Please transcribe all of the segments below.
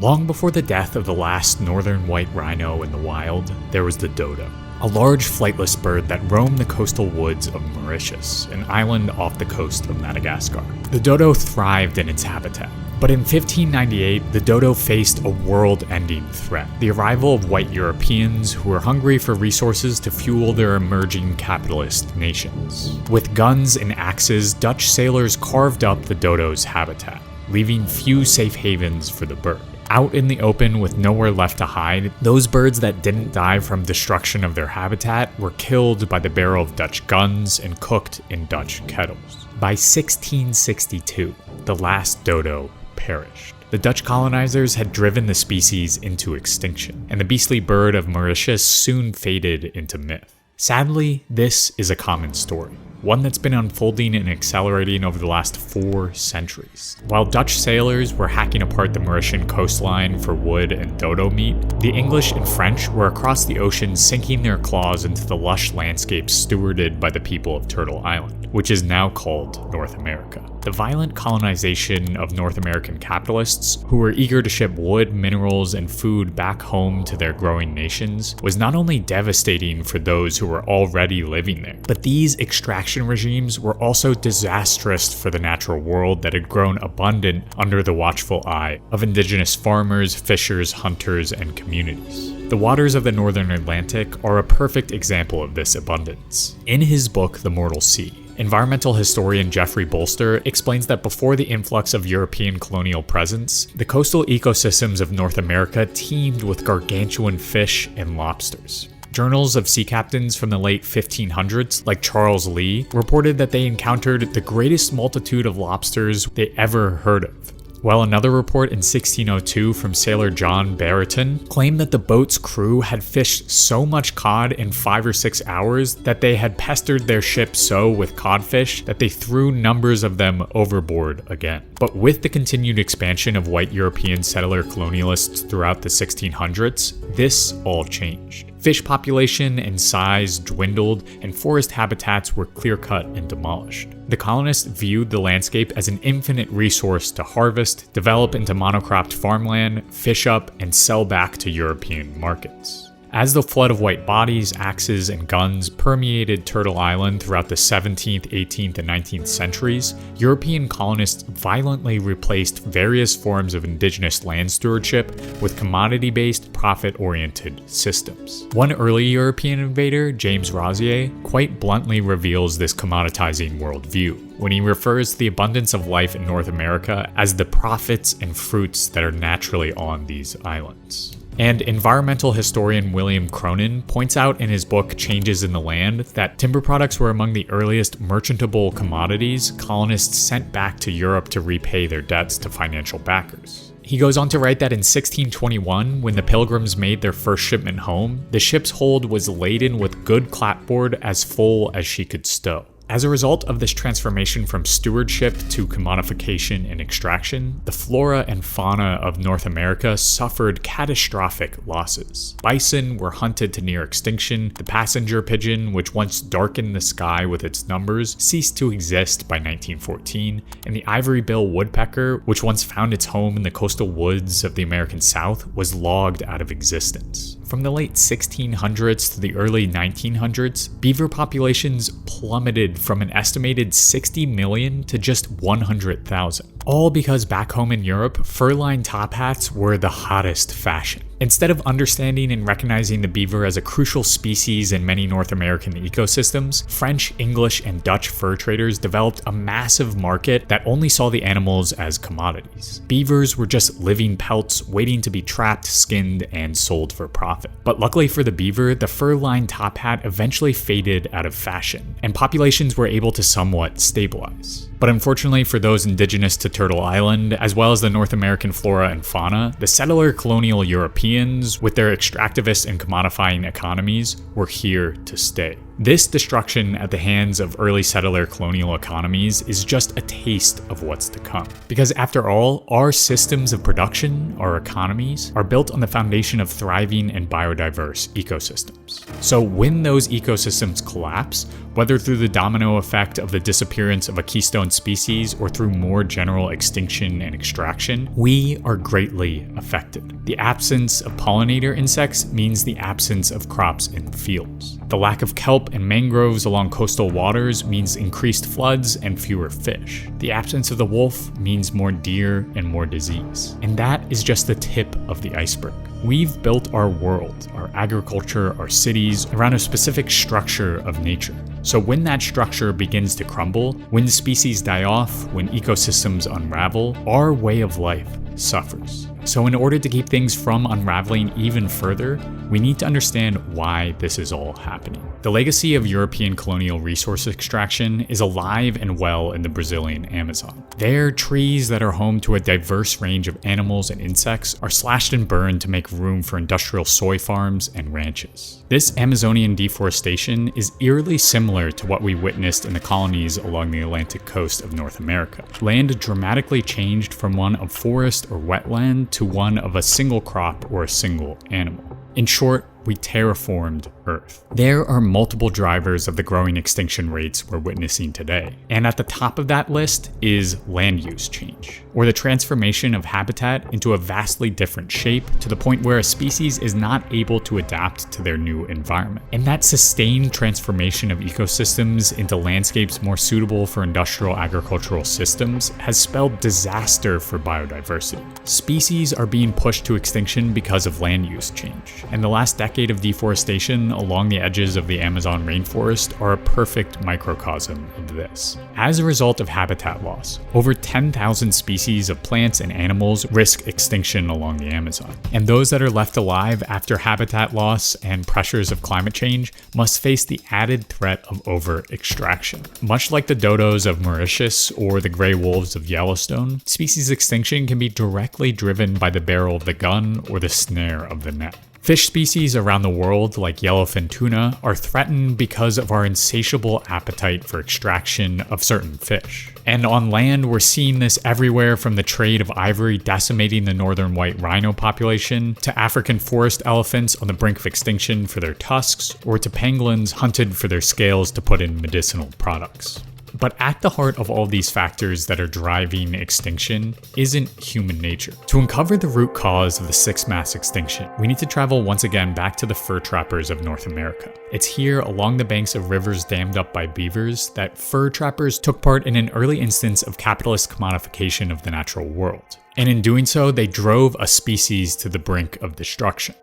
Long before the death of the last northern white rhino in the wild, there was the dodo, a large flightless bird that roamed the coastal woods of Mauritius, an island off the coast of Madagascar. The dodo thrived in its habitat. But in 1598, the dodo faced a world-ending threat: the arrival of white Europeans who were hungry for resources to fuel their emerging capitalist nations. With guns and axes, Dutch sailors carved up the dodo's habitat, leaving few safe havens for the bird. Out in the open with nowhere left to hide, those birds that didn't die from destruction of their habitat were killed by the barrel of Dutch guns and cooked in Dutch kettles. By 1662, the last dodo perished. The Dutch colonizers had driven the species into extinction, and the beastly bird of Mauritius soon faded into myth. Sadly, this is a common story, one that's been unfolding and accelerating over the last 4 centuries. While Dutch sailors were hacking apart the Mauritian coastline for wood and dodo meat, the English and French were across the ocean sinking their claws into the lush landscapes stewarded by the people of Turtle Island, which is now called North America. The violent colonization of North American capitalists, who were eager to ship wood, minerals, and food back home to their growing nations, was not only devastating for those who were already living there, but these extraction regimes were also disastrous for the natural world that had grown abundant under the watchful eye of indigenous farmers, fishers, hunters, and communities. The waters of the northern Atlantic are a perfect example of this abundance. In his book, The Mortal Sea, environmental historian Jeffrey Bolster explains that before the influx of European colonial presence, the coastal ecosystems of North America teemed with gargantuan fish and lobsters. Journals of sea captains from the late 1500s, like Charles Lee, reported that they encountered the greatest multitude of lobsters they ever heard of. While another report in 1602 from sailor John Brereton claimed that the boat's crew had fished so much cod in 5 or 6 hours that they had pestered their ship so with codfish that they threw numbers of them overboard again. But with the continued expansion of white European settler colonialists throughout the 1600s, this all changed. Fish population and size dwindled, and forest habitats were clear-cut and demolished. The colonists viewed the landscape as an infinite resource to harvest, develop into monocropped farmland, fish up, and sell back to European markets. As the flood of white bodies, axes, and guns permeated Turtle Island throughout the 17th, 18th, and 19th centuries, European colonists violently replaced various forms of indigenous land stewardship with commodity-based, profit-oriented systems. One early European invader, James Rozier, quite bluntly reveals this commoditizing worldview when he refers to the abundance of life in North America as the profits and fruits that are naturally on these islands. And environmental historian William Cronin points out in his book Changes in the Land that timber products were among the earliest merchantable commodities colonists sent back to Europe to repay their debts to financial backers. He goes on to write that in 1621, when the Pilgrims made their first shipment home, the ship's hold was laden with good clapboard as full as she could stow. As a result of this transformation from stewardship to commodification and extraction, the flora and fauna of North America suffered catastrophic losses. Bison were hunted to near extinction, the passenger pigeon, which once darkened the sky with its numbers, ceased to exist by 1914, and the ivory-bill woodpecker, which once found its home in the coastal woods of the American South, was logged out of existence. From the late 1600s to the early 1900s, beaver populations plummeted from an estimated 60 million to just 100,000. All because back home in Europe, fur-lined top hats were the hottest fashion. Instead of understanding and recognizing the beaver as a crucial species in many North American ecosystems, French, English, and Dutch fur traders developed a massive market that only saw the animals as commodities. Beavers were just living pelts waiting to be trapped, skinned, and sold for profit. But luckily for the beaver, the fur-lined top hat eventually faded out of fashion, and populations were able to somewhat stabilize. But unfortunately for those indigenous to Turtle Island, as well as the North American flora and fauna, the settler colonial Europeans Amazonians, with their extractivist and commodifying economies, were here to stay. This destruction at the hands of early settler colonial economies is just a taste of what's to come. Because after all, our systems of production, our economies, are built on the foundation of thriving and biodiverse ecosystems. So when those ecosystems collapse, whether through the domino effect of the disappearance of a keystone species or through more general extinction and extraction, we are greatly affected. The absence of pollinator insects means the absence of crops in fields. The lack of kelp and mangroves along coastal waters means increased floods and fewer fish. The absence of the wolf means more deer and more disease. And that is just the tip of the iceberg. We've built our world, our agriculture, our cities, around a specific structure of nature. So when that structure begins to crumble, when the species die off, when ecosystems unravel, our way of life suffers. So in order to keep things from unraveling even further, we need to understand why this is all happening. The legacy of European colonial resource extraction is alive and well in the Brazilian Amazon. There, trees that are home to a diverse range of animals and insects are slashed and burned to make room for industrial soy farms and ranches. This Amazonian deforestation is eerily similar to what we witnessed in the colonies along the Atlantic coast of North America. Land dramatically changed from one of forest or wetland to one of a single crop or a single animal. In short, we terraformed Earth. There are multiple drivers of the growing extinction rates we're witnessing today. And at the top of that list is land use change, or the transformation of habitat into a vastly different shape to the point where a species is not able to adapt to their new environment. And that sustained transformation of ecosystems into landscapes more suitable for industrial agricultural systems has spelled disaster for biodiversity. Species are being pushed to extinction because of land use change, and the last decade of deforestation along the edges of the Amazon rainforest are a perfect microcosm of this. As a result of habitat loss, over 10,000 species of plants and animals risk extinction along the Amazon. And those that are left alive after habitat loss and pressures of climate change must face the added threat of over-extraction. Much like the dodos of Mauritius or the gray wolves of Yellowstone, species extinction can be directly driven by the barrel of the gun or the snare of the net. Fish species around the world, like yellowfin tuna, are threatened because of our insatiable appetite for extraction of certain fish. And on land, we're seeing this everywhere, from the trade of ivory decimating the northern white rhino population, to African forest elephants on the brink of extinction for their tusks, or to pangolins hunted for their scales to put in medicinal products. But at the heart of all these factors that are driving extinction isn't human nature. To uncover the root cause of the sixth mass extinction, we need to travel once again back to the fur trappers of North America. It's here, along the banks of rivers dammed up by beavers, that fur trappers took part in an early instance of capitalist commodification of the natural world. And in doing so, they drove a species to the brink of destruction.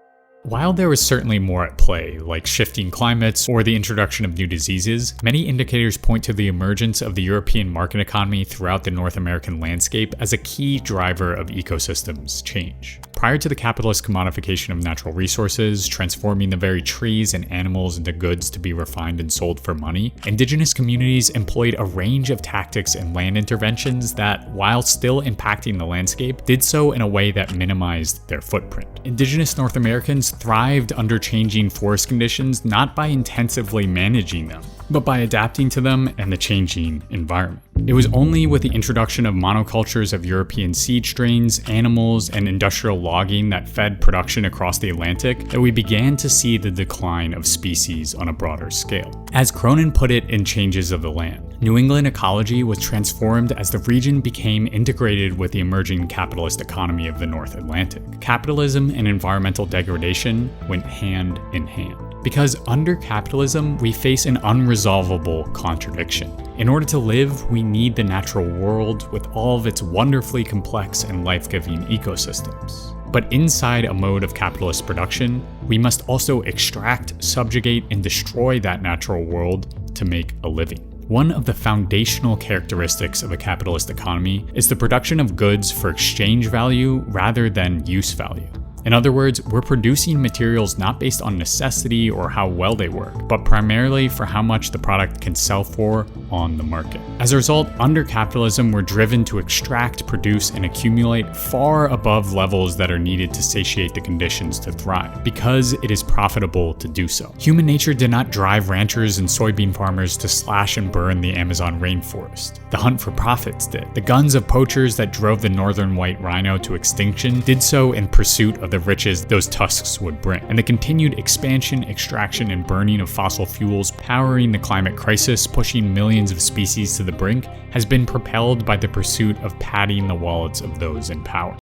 While there was certainly more at play, like shifting climates or the introduction of new diseases, many indicators point to the emergence of the European market economy throughout the North American landscape as a key driver of ecosystems change. Prior to the capitalist commodification of natural resources, transforming the very trees and animals into goods to be refined and sold for money, indigenous communities employed a range of tactics and land interventions that, while still impacting the landscape, did so in a way that minimized their footprint. Indigenous North Americans thrived under changing forest conditions not by intensively managing them, but by adapting to them and the changing environment. It was only with the introduction of monocultures of European seed strains, animals, and industrial logging that fed production across the Atlantic that we began to see the decline of species on a broader scale. As Cronin put it in Changes of the Land, New England ecology was transformed as the region became integrated with the emerging capitalist economy of the North Atlantic. Capitalism and environmental degradation went hand in hand. Because under capitalism, we face an unresolvable contradiction. In order to live, we need the natural world with all of its wonderfully complex and life-giving ecosystems. But inside a mode of capitalist production, we must also extract, subjugate, and destroy that natural world to make a living. One of the foundational characteristics of a capitalist economy is the production of goods for exchange value rather than use value. In other words, we're producing materials not based on necessity or how well they work, but primarily for how much the product can sell for on the market. As a result, under capitalism, we're driven to extract, produce, and accumulate far above levels that are needed to satiate the conditions to thrive, because it is profitable to do so. Human nature did not drive ranchers and soybean farmers to slash and burn the Amazon rainforest. The hunt for profits did. The guns of poachers that drove the northern white rhino to extinction did so in pursuit of the riches those tusks would bring. And the continued expansion, extraction, and burning of fossil fuels powering the climate crisis, pushing millions of species to the brink, has been propelled by the pursuit of padding the wallets of those in power.